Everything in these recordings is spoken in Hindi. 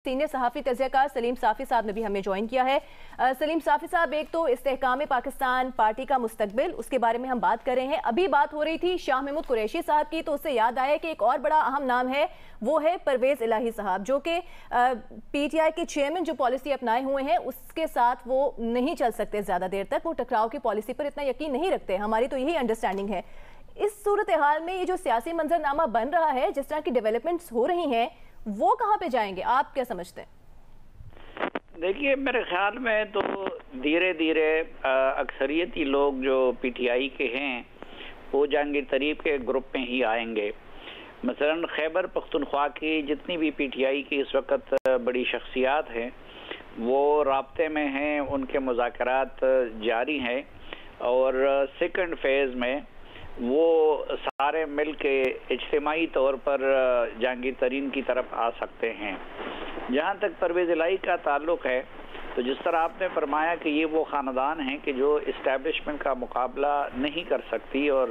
सीनियर सहाफ़ी तज़कियाकार सलीम साफ़ी साहब ने भी हमें ज्वाइन किया है। सलीम साफ़ी साहब, एक तो इस्तेहकाम पाकिस्तान पार्टी का मुस्तकबिल, उसके बारे में हम बात कर रहे हैं। अभी बात हो रही थी शाह महमूद कुरैशी साहब की, तो उससे याद आया कि एक और बड़ा अहम नाम है, वो है परवेज़ इलाही साहब, जो कि PTI के चेयरमैन जो पॉलिसी अपनाए हुए हैं उसके साथ वो नहीं चल सकते ज़्यादा देर तक। वो टकराव की पॉलिसी पर इतना यकीन नहीं रखते, हमारी तो यही अंडरस्टैंडिंग है। इस सूरत हाल में ये जो सियासी मंजरनामा बन रहा है, जिस तरह की डेवलपमेंट्स हो रही हैं, वो कहाँ पे जाएंगे, आप क्या समझते हैं? देखिए, मेरे ख्याल में तो धीरे धीरे अक्सरियती लोग जो PTI के हैं वो जहांगीर तरीन के ग्रुप में ही आएंगे। मसलन खैबर पख्तूनख्वा की जितनी भी PTI की इस वक्त बड़ी शख्सियात हैं वो राब्ते में हैं, उनके मुज़ाकरात जारी हैं और सेकंड फेज़ में वो सारे मिल के इज्तिमाई तौर पर जहांगीर तरीन की तरफ आ सकते हैं। जहाँ तक परवेज़ इलाही का ताल्लुक़ है, तो जिस तरह आपने फरमाया कि ये वो ख़ानदान हैं कि जो इस्टेब्लिशमेंट का मुकाबला नहीं कर सकती और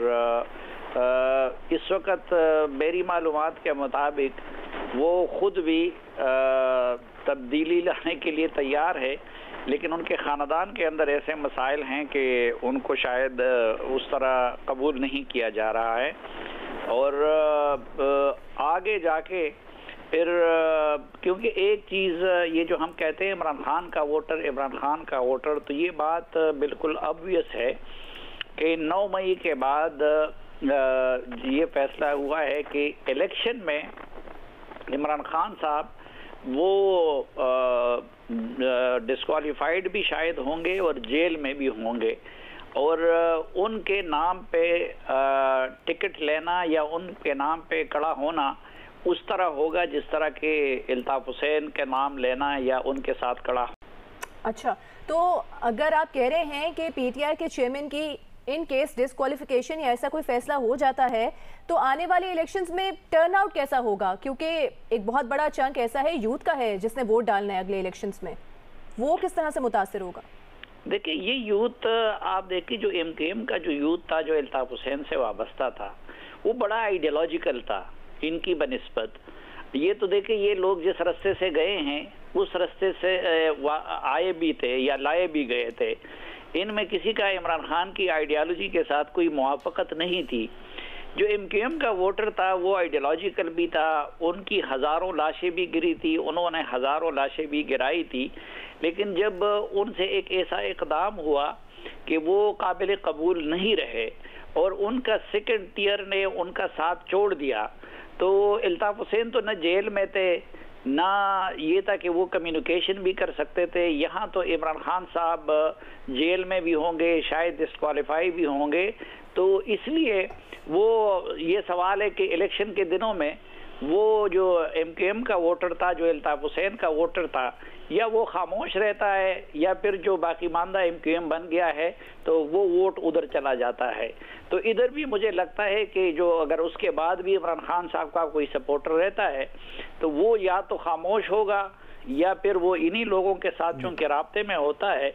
इस वक्त मेरी मालूमात के मुताबिक वो ख़ुद भी तब्दीली लाने के लिए तैयार है, लेकिन उनके ख़ानदान के अंदर ऐसे मसाइल हैं कि उनको शायद उस तरह कबूल नहीं किया जा रहा है और आगे जाके फिर क्योंकि एक चीज़ ये जो हम कहते हैं इमरान खान का वोटर, तो ये बात बिल्कुल ऑब्वियस है कि 9 मई के बाद ये फैसला हुआ है कि इलेक्शन में इमरान खान साहब वो डिस्क्वालीफाइड भी शायद होंगे और जेल में भी होंगे और उनके नाम पे टिकट लेना या उनके नाम पे खड़ा होना उस तरह होगा जिस तरह के इल्ताफ हुसैन के नाम लेना या उनके साथ खड़ा। अच्छा, तो अगर आप कह रहे हैं कि PTI के चेयरमैन की इन केस डिस्क्वालिफिकेशन या ऐसा कोई फैसला हो जाता है, तो आने वाले इलेक्शंस में टर्नआउट कैसा होगा? क्योंकि एक बहुत बड़ा चंक ऐसा है यूथ का है जिसने वोट डालना है अगले इलेक्शंस में, वो किस तरह से मुतासिर होगा? देखिए, ये यूथ आप देखिए, जो MKM का जो यूथ था जो इल्ताफ हुसैन से वाबस्ता था, वो बड़ा आइडियोलॉजिकल था इनकी बनिस्बत। ये तो देखिए, ये लोग जिस रास्ते से गए हैं उस रास्ते से आए भी थे या लाए भी गए थे। इनमें किसी का इमरान खान की आइडियालॉजी के साथ कोई मुआफ़क़त नहीं थी। जो MKM का वोटर था वो आइडियोलॉजिकल भी था, उनकी हज़ारों लाशें भी गिरी थी, उन्होंने हज़ारों लाशें भी गिराई थी, लेकिन जब उनसे एक ऐसा इक़दाम हुआ कि वो काबिल कबूल नहीं रहे और उनका सेकंड टियर ने उनका साथ छोड़ दिया, तो इल्ताफ हुसैन तो न जेल में थे ना ये था कि वो कम्युनिकेशन भी कर सकते थे। यहाँ तो इमरान खान साहब जेल में भी होंगे, शायद डिस्क्वालीफाई भी होंगे, तो इसलिए वो ये सवाल है कि इलेक्शन के दिनों में वो जो MKM का वोटर था, जो इल्ताफ हुसैन का वोटर था, या वो खामोश रहता है या फिर जो बाकी मानदा MKM बन गया है तो वो वोट उधर चला जाता है। तो इधर भी मुझे लगता है कि जो अगर उसके बाद भी इमरान खान साहब का कोई सपोर्टर रहता है तो वो या तो खामोश होगा या फिर वो इन्हीं लोगों के साथ चूंकि राब्ते में होता है।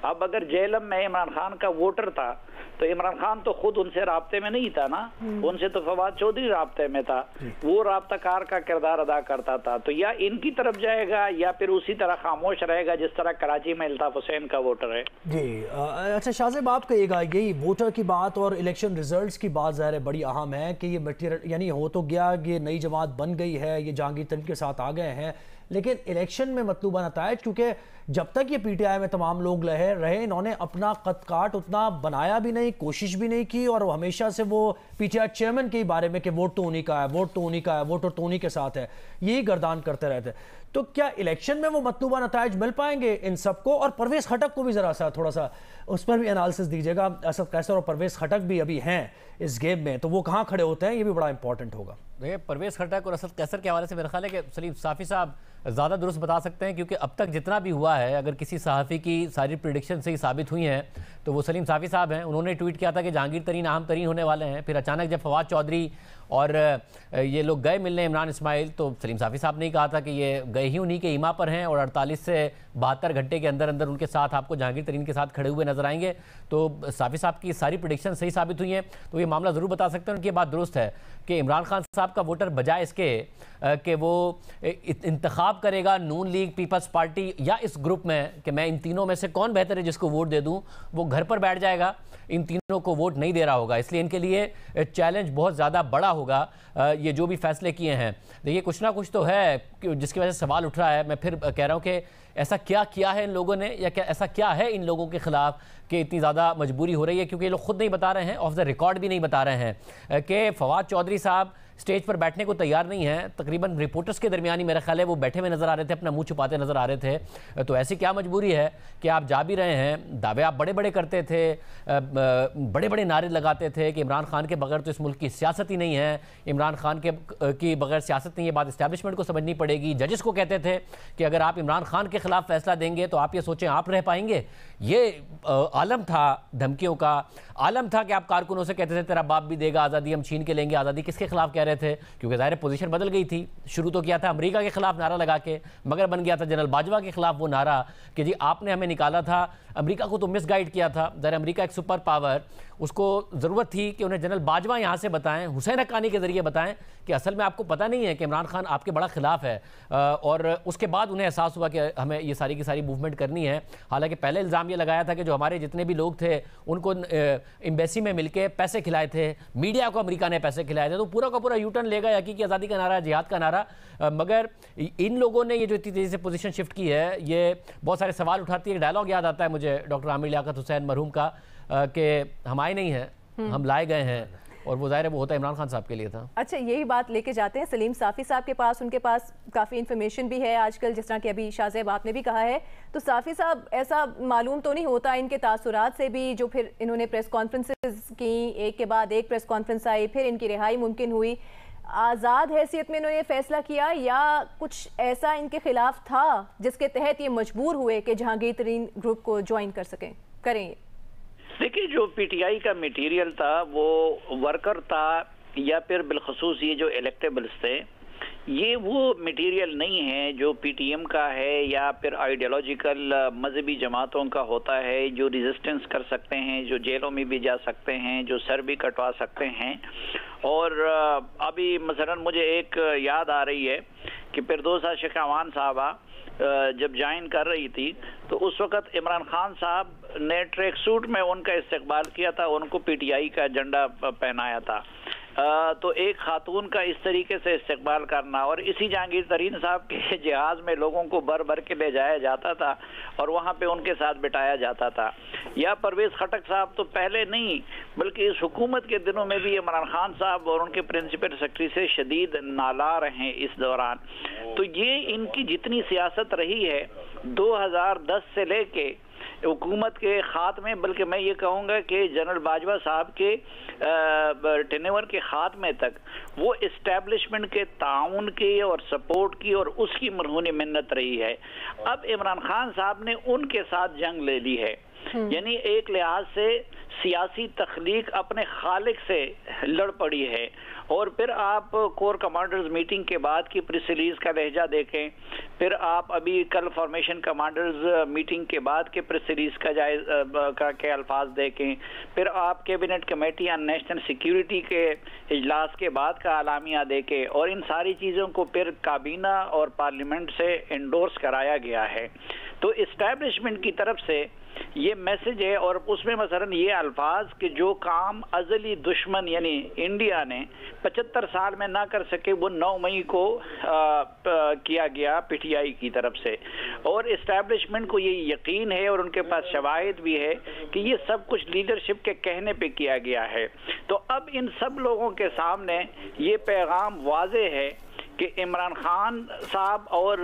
अब अगर जेलम में इमरान खान का वोटर था तो इमरान खान तो खुद उनसे राब्ते में नहीं था ना, उनसे तो फवाद चौधरी राब्ते में था, वो राब्ताकार का किरदार अदा करता था। तो या इनकी तरफ जाएगा या फिर उसी तरह खामोश रहेगा जिस तरह कराची में इल्ताफ हुसैन का वोटर है। जी अच्छा शाहज़ेब, आप कहिएगा, यही वोटर की बात और इलेक्शन रिजल्ट्स की बात ज़ाहिर है बड़ी अहम है कि ये मटीरियल यानी हो तो गया, ये नई जमात बन गई है, ये जहांगीर तरीन के साथ आ गए हैं, लेकिन इलेक्शन में मतलूबा नताइज, क्योंकि जब तक ये PTI में तमाम लोग रहे इन्होंने अपना कद काट उतना बनाया भी नहीं, कोशिश भी नहीं की और हमेशा से वो PTI चेयरमैन के बारे में कि वोट तो उन्हीं का है, वोट तो उन्हीं का है, वोट तो उन्हीं के साथ है, यही गर्दान करते रहते। तो क्या इलेक्शन में वो मतलूबा नताइज मिल पाएंगे इन सबको? और परवेज़ खटक को भी ज़रा सा थोड़ा सा उस पर भी एनालिसिस दीजिएगा। असद कैसर और परवेज़ खटक भी अभी हैं इस गेम में, तो वो कहाँ खड़े होते हैं, ये भी बड़ा इंपॉर्टेंट होगा। देखिए, परवेज़ खटक और असद कैसर के हवाले से मेरा ख्याल है कि सलीम साफ़ी साहब ज़्यादा दुरुस्त बता सकते हैं, क्योंकि अब तक जितना भी हुआ है, अगर किसी सहाफ़ी की सारी प्रिडिक्शन से ही साबित हुई हैं तो वो सलीम साफ़ी साहब हैं। उन्होंने ट्वीट किया था कि जहांगीर तरीन अहम तरीन होने वाले हैं, फिर अचानक जब फवाद चौधरी और ये लोग गए मिलने इमरान इस्माइल, तो सलीम साफ़ी साहब ने ही कहा था कि ये गए ही उन्हीं के ईमा पर हैं और 48 से 72 घंटे के अंदर अंदर उनके साथ आपको जहांगीर तरीन के साथ खड़े हुए नजर आएंगे। तो साफ़ी साहब की सारी प्रेडिक्शन सही साबित हुई हैं, तो ये मामला ज़रूर बता सकते हैं। उनकी बात दुरुस्त है कि इमरान खान साहब का वोटर बजाय इसके कि वो इंतखाब करेगा नून लीग, पीपल्स पार्टी या इस ग्रुप में कि मैं इन तीनों में से कौन बेहतर है जिसको वोट दे दूं, वो घर पर बैठ जाएगा, इन तीनों को वोट नहीं दे रहा होगा। इसलिए इनके लिए चैलेंज बहुत ज़्यादा बड़ा होगा ये जो भी फैसले किए हैं। देखिए कुछ ना कुछ तो है जिसकी वजह से सवाल उठ रहा है। मैं फिर कह रहा हूँ कि ऐसा क्या किया है इन लोगों ने, या क्या ऐसा क्या है इन लोगों के खिलाफ कि इतनी ज़्यादा मजबूरी हो रही है, क्योंकि ये लोग खुद नहीं बता रहे हैं, ऑफ द रिकॉर्ड भी नहीं बता रहे हैं कि फवाद चौधरी साहब स्टेज पर बैठने को तैयार नहीं है। तकरीबन रिपोर्टर्स के दरमियान मेरा ख्याल है वो बैठे हुए नजर आ रहे थे, अपना मुंह छुपाते नजर आ रहे थे। तो ऐसी क्या मजबूरी है कि आप जा भी रहे हैं, दावे आप बड़े बड़े करते थे, बड़े बड़े नारे लगाते थे कि इमरान खान के बगैर तो इस मुल्क की सियासत ही नहीं है, इमरान खान की बगैर सियासत नहीं है, बात इस्टेब्लिशमेंट को समझनी पड़ेगी। जजेस को कहते थे कि अगर आप इमरान खान के खिलाफ फैसला देंगे तो आप ये सोचें आप रह पाएंगे। ये आलम था, धमकियों का आलम था कि आप कारकुनों से कहते थे तेरा बाप भी देगा आज़ादी, हम छीन के लेंगे आज़ादी। किसके खिलाफ कह रहे थे? क्योंकि ज़ाहिर पोजीशन बदल गई थी। शुरू तो किया था अमेरिका के खिलाफ नारा लगा के, मगर बन गया था जनरल बाजवा के खिलाफ वो नारा कि जी आपने हमें निकाला था, अमेरिका को तो मिसगाइड किया था। ज़रा अमेरिका एक सुपर पावर, उसको ज़रूरत थी कि उन्हें जनरल बाजवा यहाँ से बताएं, हुसैन हक्कानी के ज़रिए बताएं कि असल में आपको पता नहीं है कि इमरान खान आपके बड़ा खिलाफ है। और उसके बाद उन्हें एहसास हुआ कि हमें ये सारी की सारी मूवमेंट करनी है। हालांकि पहले इल्ज़ाम ये लगाया था कि जो हमारे जितने भी लोग थे उनको एम्बेसी में मिलकर पैसे खिलाए थे, मीडिया को अमेरिका ने पैसे खिलाए थे। तो पूरा का पूरा यूटर्न लेगा, हकीकी आज़ादी का नारा, जिहाद का नारा। मगर इन लोगों ने ये जो इतनी तेज़ी से पोजीशन शिफ्ट की है, ये बहुत सारे सवाल उठाती है। डायलॉग याद आता है मुझे डॉक्टर आमिर लियाकत हुसैन मरहूम का कि हम आए नहीं हैं, हम लाए गए हैं, और वो ज़ाहिर है वो होता इमरान खान साहब के लिए था। अच्छा, यही बात लेके जाते हैं सलीम साफ़ी साहब के पास। उनके पास काफ़ी इन्फॉर्मेशन भी है आजकल, जिस तरह कि अभी शाहज़ेब आपने भी कहा है। तो साफ़ी साहब, ऐसा मालूम तो नहीं होता इनके तासुरात से भी, जो फिर इन्होंने प्रेस कॉन्फ्रेंसेस की, एक के बाद एक प्रेस कॉन्फ्रेंस आई, फिर इनकी रिहाई मुमकिन हुई, आज़ाद हैसियत में इन्होंने फैसला किया, या कुछ ऐसा इनके खिलाफ था जिसके तहत ये मजबूर हुए कि जहांगीर तरीन ग्रुप को ज्वाइन करें? देखिए, जो पीटीआई का मटेरियल था वो वर्कर था, या फिर बिलखसूस ये जो इलेक्टेबल्स थे, ये वो मटेरियल नहीं है जो पीटीएम का है या फिर आइडियोलॉजिकल मजहबी जमातों का होता है, जो रेजिस्टेंस कर सकते हैं, जो जेलों में भी जा सकते हैं, जो सर भी कटवा सकते हैं। और अभी मसलन मुझे एक याद आ रही है कि फिरदौसा शेखावान साहबा जब ज्वाइन कर रही थी तो उस वक़्त इमरान खान साहब ने ट्रैक सूट में उनका इस्तकबाल किया था, उनको पीटीआई का झंडा पहनाया था। तो एक खातून का इस तरीके से इस्तकबाल करना, और इसी जहांगीर तरीन साहब के जहाज में लोगों को भर भर के ले जाया जाता था और वहाँ पे उनके साथ बिठाया जाता था। या परवेज़ खटक साहब तो पहले नहीं बल्कि इस हुकूमत के दिनों में भी इमरान खान साहब और उनके प्रिंसिपल सेक्रेटरी से शदीद नालार हैं इस दौरान। तो ये इनकी जितनी सियासत रही है 2010 से लेके हुकूमत के खात्मे, बल्कि मैं ये कहूँगा कि जनरल बाजवा साहब के टेनेवर के खात्मे तक, वो इस्टेब्लिशमेंट के ताउन की और सपोर्ट की और उसकी मरहूनी मिन्नत रही है। अब इमरान खान साहब ने उनके साथ जंग ले ली है, यानी एक लिहाज से सियासी तख्लीक अपने खालिक से लड़ पड़ी है। और फिर आप कोर कमांडर्स मीटिंग के बाद की प्रेस रिलीज का लहजा देखें, फिर आप अभी कल फॉर्मेशन कमांडर्स मीटिंग के बाद के प्रेस रिलीज का के अल्फाज देखें, फिर आप cabinet committee on national security के इजलास के बाद का आलामिया देखें, और इन सारी चीज़ों को फिर काबीना और पार्लियामेंट से इंडोर्स कराया गया है। तो इस्टेब्लिशमेंट की तरफ से ये मैसेज है, और उसमें मसलन ये अल्फाज कि जो काम अजली दुश्मन यानी इंडिया ने 75 साल में ना कर सके वो 9 मई को किया गया पीटीआई की तरफ से। और इस्टेब्लिशमेंट को ये यकीन है और उनके पास शवाहिद भी है कि ये सब कुछ लीडरशिप के कहने पे किया गया है। तो अब इन सब लोगों के सामने ये पैगाम वाज़े है कि इमरान खान साहब और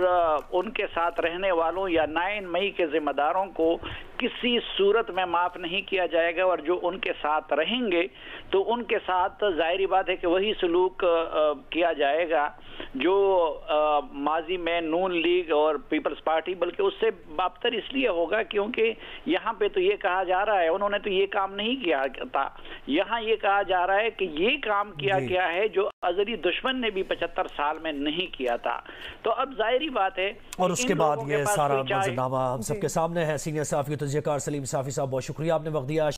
उनके साथ रहने वालों या 9 मई के जिम्मेदारों को किसी सूरत में माफ नहीं किया जाएगा, और जो उनके साथ रहेंगे तो उनके साथ जाहिर बात है कि वही सलूक किया जाएगा जो माजी में नून लीग और पीपल्स पार्टी, बल्कि उससे बदतर इसलिए होगा क्योंकि यहाँ पे तो ये कहा जा रहा है उन्होंने तो ये काम नहीं किया था, यहाँ ये कहा जा रहा है कि ये काम किया गया है जो अजली दुश्मन ने भी 75 साल में नहीं किया था। तो अब जाहिर बात है, और उसके बाद ये सारा मंजरनामा हम सबके सामने है। सीनियर सहाफ़ी तजज़ियाकार सलीम साफ़ी साहब, बहुत शुक्रिया आपने वक्त दिया।